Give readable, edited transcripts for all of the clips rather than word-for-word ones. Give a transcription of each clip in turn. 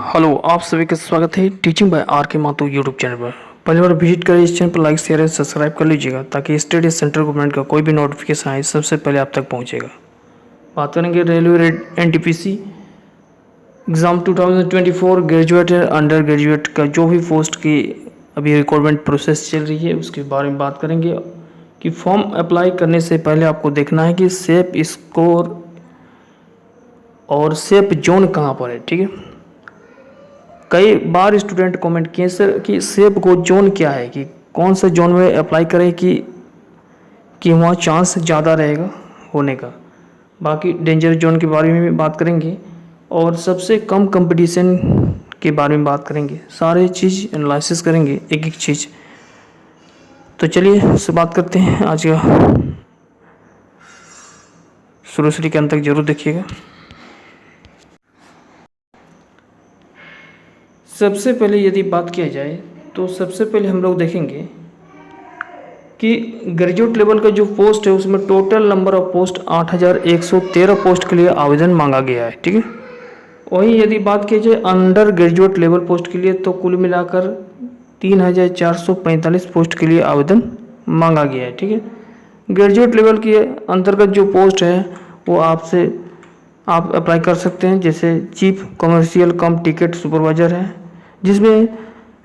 Hello, आप सभी का स्वागत है टीचिंग बाय आर के माथुर यूट्यूब चैनल पर। पहली बार विजिट करिए इस चैनल पर, लाइक शेयर एंड सब्सक्राइब कर लीजिएगा ताकि स्टेट या सेंट्रल गवर्नमेंट का कोई भी नोटिफिकेशन आए सबसे पहले आप तक पहुंचेगा। बात करेंगे रेलवे एनटीपीसी एग्ज़ाम 2024 ग्रेजुएट या अंडर ग्रेजुएट का जो भी पोस्ट की अभी रिक्वायरमेंट प्रोसेस चल रही है उसके बारे में बात करेंगे कि फॉर्म अप्लाई करने से पहले आपको देखना है कि सेफ स्कोर और सेफ जोन कहाँ पर है। ठीक है, कई बार स्टूडेंट कमेंट किए सर कि सेफ को जोन क्या है, कि कौन सा जोन में अप्लाई करें कि वहाँ चांस ज़्यादा रहेगा होने का। बाकी डेंजर जोन के बारे में भी बात करेंगे और सबसे कम कंपटीशन के बारे में बात करेंगे। सारे चीज़ एनालिसिस करेंगे एक एक चीज़। तो चलिए उससे बात करते हैं आज का। शुरू से लेकर अंत तक जरूर देखिएगा। सबसे पहले यदि बात किया जाए तो सबसे पहले हम लोग देखेंगे कि ग्रेजुएट लेवल का जो पोस्ट है उसमें total number of post 8113 post के लिए आवेदन मांगा गया है। ठीक है, वहीं यदि बात की जाए अंडर ग्रेजुएट लेवल पोस्ट के लिए तो कुल मिलाकर 3445 पोस्ट के लिए आवेदन मांगा गया है। ठीक है, ग्रेजुएट लेवल के अंतर्गत जो पोस्ट है वो आप अप्लाई कर सकते हैं। जैसे चीफ कमर्शियल कम टिकट सुपरवाइजर है जिसमें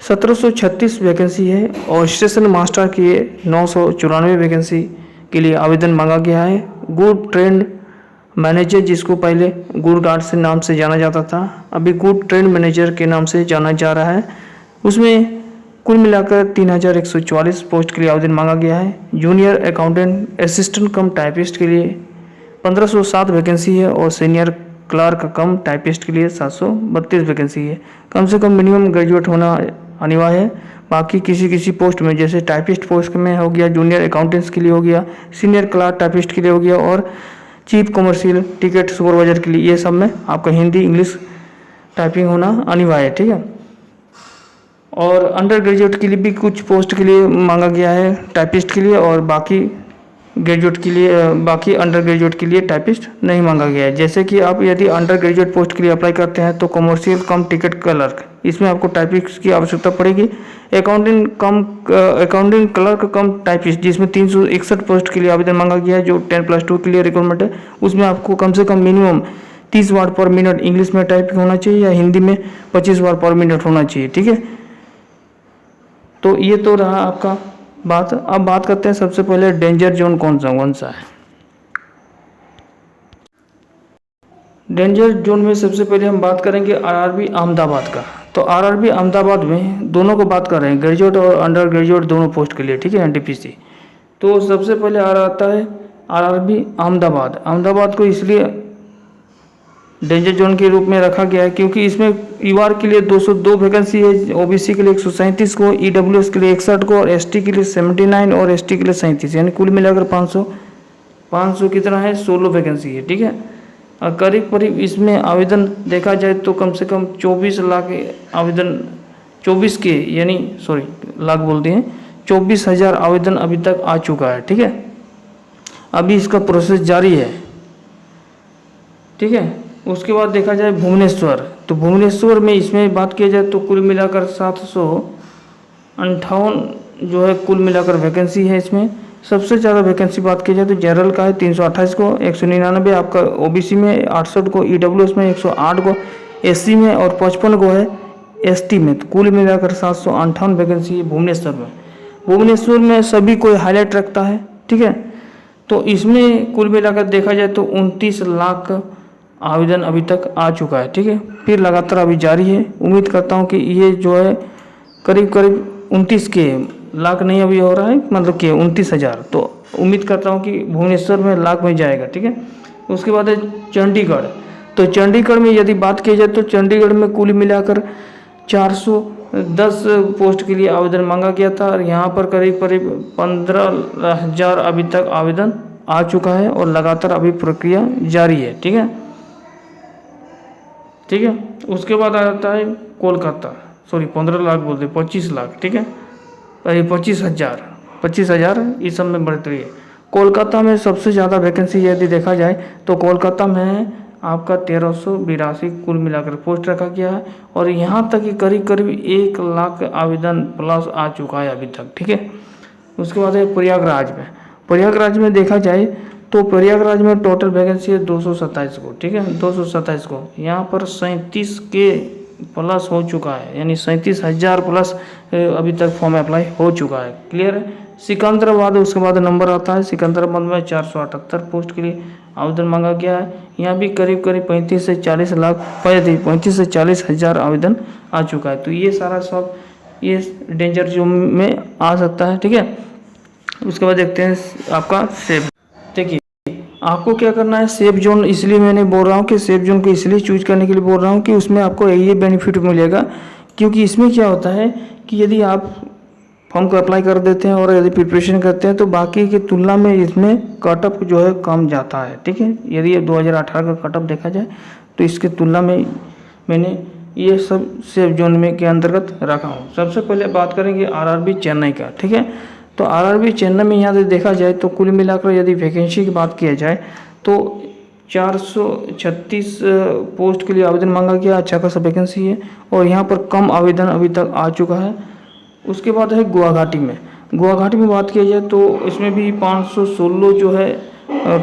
1736 वैकेंसी है और स्टेशन मास्टर की 994 वैकेंसी के लिए आवेदन मांगा गया है। गुड ट्रेंड मैनेजर, जिसको पहले गुड गार्ड से नाम से जाना जाता था, अभी गुड ट्रेंड मैनेजर के नाम से जाना जा रहा है, उसमें कुल मिलाकर 3144 पोस्ट के लिए आवेदन मांगा गया है। जूनियर अकाउंटेंट असिस्टेंट कम टाइपिस्ट के लिए 1507 वैकेंसी है और सीनियर क्लर्क कम टाइपिस्ट के लिए 732 वैकेंसी है। कम से कम मिनिमम ग्रेजुएट होना अनिवार्य है। बाकी किसी पोस्ट में जैसे टाइपिस्ट पोस्ट में हो गया, जूनियर अकाउंटेंट्स के लिए हो गया, सीनियर क्लर्क टाइपिस्ट के लिए हो गया और चीफ कमर्शियल टिकट सुपरवाइजर के लिए, ये सब में आपका हिंदी इंग्लिश टाइपिंग होना अनिवार्य है। ठीक है, और अंडर ग्रेजुएट के लिए भी कुछ पोस्ट के लिए मांगा गया है टाइपिस्ट के लिए, और बाकी ग्रेजुएट के लिए, बाकी अंडर ग्रेजुएट के लिए टाइपिस्ट नहीं मांगा गया है। जैसे कि आप यदि अंडर ग्रेजुएट पोस्ट के लिए अप्लाई करते हैं तो कमर्शियल कम टिकट क्लर्क, इसमें आपको टाइपिस्ट की आवश्यकता पड़ेगी। अकाउंटिंग क्लर्क कम टाइपिस्ट, जिसमें 361 पोस्ट के लिए आवेदन मांगा गया है, जो 10+2 के लिए रिक्वायरमेंट है। उसमें आपको कम से कम minimum 30 word per minute English में टाइपिंग होना चाहिए या हिंदी में 25 वर्ड पर मिनट होना चाहिए। ठीक है, तो ये तो रहा आपका बात। अब बात करते हैं सबसे पहले डेंजर जोन कौन सा है। डेंजर जोन में सबसे पहले हम बात करेंगे आरआरबी अहमदाबाद का। तो आरआरबी अहमदाबाद में दोनों को बात कर रहे हैं, ग्रेजुएट और अंडर ग्रेजुएट दोनों पोस्ट के लिए। ठीक है, एनटीपीसी। तो सबसे पहले आता है आरआरबी अहमदाबाद। अहमदाबाद को इसलिए डेंजर जोन के रूप में रखा गया है क्योंकि इसमें यूआर के लिए 202 वैकेंसी है, ओबीसी के लिए 137 को, ईडब्ल्यूएस के लिए 61 को और एसटी के लिए 79 और एसटी के लिए 37, यानी कुल मिलाकर 500 कितना है, 16 वैकेंसी है। ठीक है, और करीब इसमें आवेदन देखा जाए तो कम से कम 24 लाख आवेदन, 24 के यानी लाख बोलते हैं, 24,000 आवेदन अभी तक आ चुका है। ठीक है, अभी इसका प्रोसेस जारी है। ठीक है, उसके बाद देखा जाए भुवनेश्वर, तो भुवनेश्वर में इसमें बात किया जाए तो कुल मिलाकर 758 जो है कुल मिलाकर वैकेंसी है। इसमें सबसे ज़्यादा वैकेंसी बात की जाए तो जनरल का है 328 को, 199 आपका ओबीसी में, 68 को ईडब्ल्यूएस में, 108 को एससी में और 55 को है एसटी में। तो कुल मिलाकर 758 वैकेंसी है भुवनेश्वर में। भुवनेश्वर में सभी कोई हाईलाइट रखता है। ठीक है, तो इसमें कुल मिलाकर देखा जाए तो 29 लाख आवेदन अभी तक आ चुका है। ठीक है, फिर लगातार अभी जारी है। उम्मीद करता हूँ कि ये जो है करीब 29 के लाख नहीं अभी हो रहा है, मतलब कि 29,000, तो उम्मीद करता हूँ कि भुवनेश्वर में लाख में जाएगा। ठीक है, उसके बाद है चंडीगढ़। तो चंडीगढ़ में यदि बात की जाए तो चंडीगढ़ में कुल मिलाकर 410 पोस्ट के लिए आवेदन मांगा गया था और यहाँ पर करीब 15,000 अभी तक आवेदन आ चुका है और लगातार अभी प्रक्रिया जारी है। ठीक है, उसके बाद आ जाता है कोलकाता, 15 लाख बोलते 25 लाख। ठीक है, 25,000 इस सब में बढ़ती है। कोलकाता में सबसे ज़्यादा वैकेंसी यदि देखा जाए तो कोलकाता में आपका 1382 कुल मिलाकर पोस्ट रखा गया है। और यहाँ तक कि करीब करीब 1 लाख आवेदन प्लस आ चुका है अभी तक, ठीक है। उसके बाद है प्रयागराज में देखा जाए तो प्रयागराज में टोटल वैकेंसी है 227 को, ठीक है, 227 को। यहाँ पर 37 के प्लस हो चुका है, यानी 37,000 प्लस अभी तक फॉर्म अप्लाई हो चुका है। क्लियर है। सिकंदराबाद उसके बाद नंबर आता है। सिकंदराबाद में 478 पोस्ट के लिए आवेदन मांगा गया है। यहाँ भी करीब करीब 35 से 40 हज़ार आवेदन आ चुका है। तो ये सारा सब ये डेंजर जोन में आ सकता है, ठीक है। उसके बाद देखते हैं आपका सेफ। देखिए आपको क्या करना है, सेफ जोन इसलिए मैंने बोल रहा हूँ कि सेफ जोन को इसलिए चूज करने के लिए बोल रहा हूँ कि उसमें आपको ये बेनिफिट मिलेगा। क्योंकि इसमें क्या होता है कि यदि आप फॉर्म को अप्लाई कर देते हैं और यदि प्रिपरेशन करते हैं तो बाकी की तुलना में इसमें कटअप जो है कम जाता है, ठीक है। यदि 2018 का कटअप देखा जाए तो इसके तुलना में मैंने ये सब सेफ जोन में के अंतर्गत रखा हूँ। सबसे पहले बात करेंगे आरआरबी चेन्नई का, ठीक है। तो आरआरबी चेन्नई में यहाँ से देखा जाए तो कुल मिलाकर यदि वैकेंसी की बात किया जाए तो 436 पोस्ट के लिए आवेदन मांगा गया। अच्छा खासा वैकेंसी है और यहाँ पर कम आवेदन अभी तक आ चुका है। उसके बाद है गुवाहाटी में बात किया जाए तो इसमें भी 516 जो है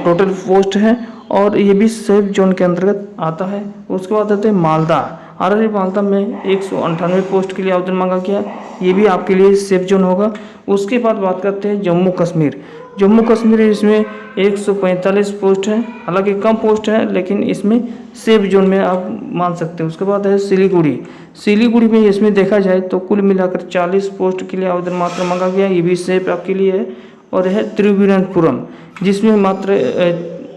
टोटल पोस्ट है और ये भी सेफ जोन के अंतर्गत आता है। उसके बाद आते हैं मालदा। आरआरबी मालदा में 198 पोस्ट के लिए आवेदन मांगा गया, ये भी आपके लिए सेफ जोन होगा। उसके बाद बात करते हैं जम्मू कश्मीर इसमें 145 पोस्ट है, हालांकि कम पोस्ट है लेकिन इसमें सेफ जोन में आप मान सकते हैं। उसके बाद है सिलीगुड़ी में इसमें देखा जाए तो कुल मिलाकर 40 पोस्ट के लिए आवेदन मात्र मांगा गया, ये भी सेफ आपके लिए है। और है त्रिवेंद्रपुरम जिसमें मात्र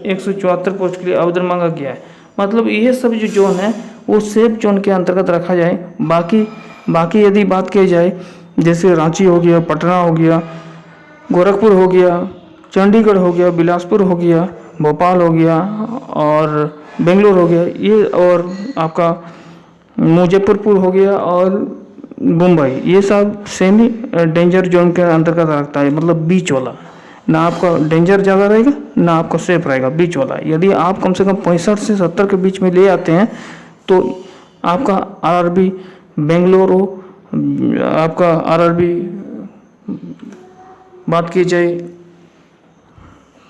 174 पोस्ट के लिए आवेदन मांगा गया है। मतलब ये सब जो जोन है वो सेफ जोन के अंतर्गत रखा जाए। बाकी यदि बात की जाए जैसे रांची हो गया, पटना हो गया, गोरखपुर हो गया, चंडीगढ़ हो गया, बिलासपुर हो गया, भोपाल हो गया और बेंगलोर हो गया, ये और आपका मुजफ्फरपुर हो गया और मुंबई, ये सब सेमी डेंजर जोन के अंतर्गत रखता है। मतलब बीच वाला, ना आपका डेंजर ज़्यादा रहेगा ना आपका सेफ रहेगा, बीच वाला। यदि आप कम से कम 65 से 70 के बीच में ले आते हैं तो आपका आरआरबी बेंगलोर हो, आपका आरआरबी बात की जाए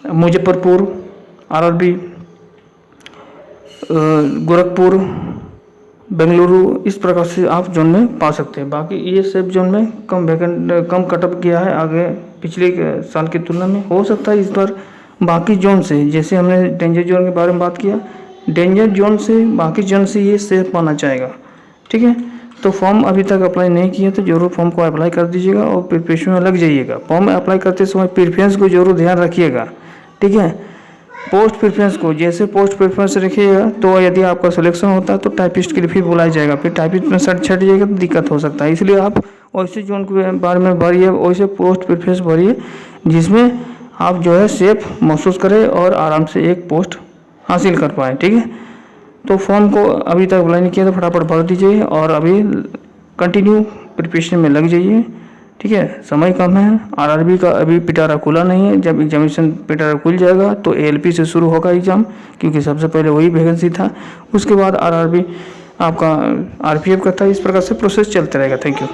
मुजफ्फरपुर, आरआरबी गोरखपुर, बेंगलुरु, इस प्रकार से आप जोन में पा सकते हैं। बाकी ये सेफ जोन में कम कटअप किया है आगे पिछले साल की तुलना में। हो सकता है इस बार बाकी जोन से, जैसे हमने डेंजर जोन के बारे में बात किया, डेंजर जोन से बाकी जोन से ये सेफ माना जाएगा, ठीक है। तो फॉर्म अभी तक अप्लाई नहीं किया तो जरूर फॉर्म को अप्लाई कर दीजिएगा और प्रिपरेशन में लग जाइएगा। फॉर्म अप्लाई करते समय प्रेफरेंस को जरूर ध्यान रखिएगा, ठीक है। पोस्ट प्रेफरेंस को जैसे पोस्ट प्रेफरेंस रखिएगा तो यदि आपका सिलेक्शन होता है तो टाइपिस्ट के लिए फिर बुलाया जाएगा, फिर टाइपिस्ट में सर्च छट जाएगा तो दिक्कत हो सकता है। इसलिए आप वैसे जोन के बारे में भरिए, वैसे पोस्ट प्रेफरेंस भरिए जिसमें आप जो है सेफ महसूस करें और आराम से एक पोस्ट हासिल कर पाएँ, ठीक है। तो फॉर्म को अभी तक अप्लाई नहीं किया तो फटाफट भर दीजिए और अभी कंटिन्यू प्रिपरेशन में लग जाइए, ठीक है। समय कम है। आरआरबी का अभी पिटारा खुला नहीं है, जब एग्जामिनेशन पिटारा खुल जाएगा तो एएलपी से शुरू होगा एग्ज़ाम, क्योंकि सबसे पहले वही वैकेंसी था। उसके बाद आरआरबी आपका आरपीएफ का था। इस प्रकार से प्रोसेस चलते रहेगा। Thank you.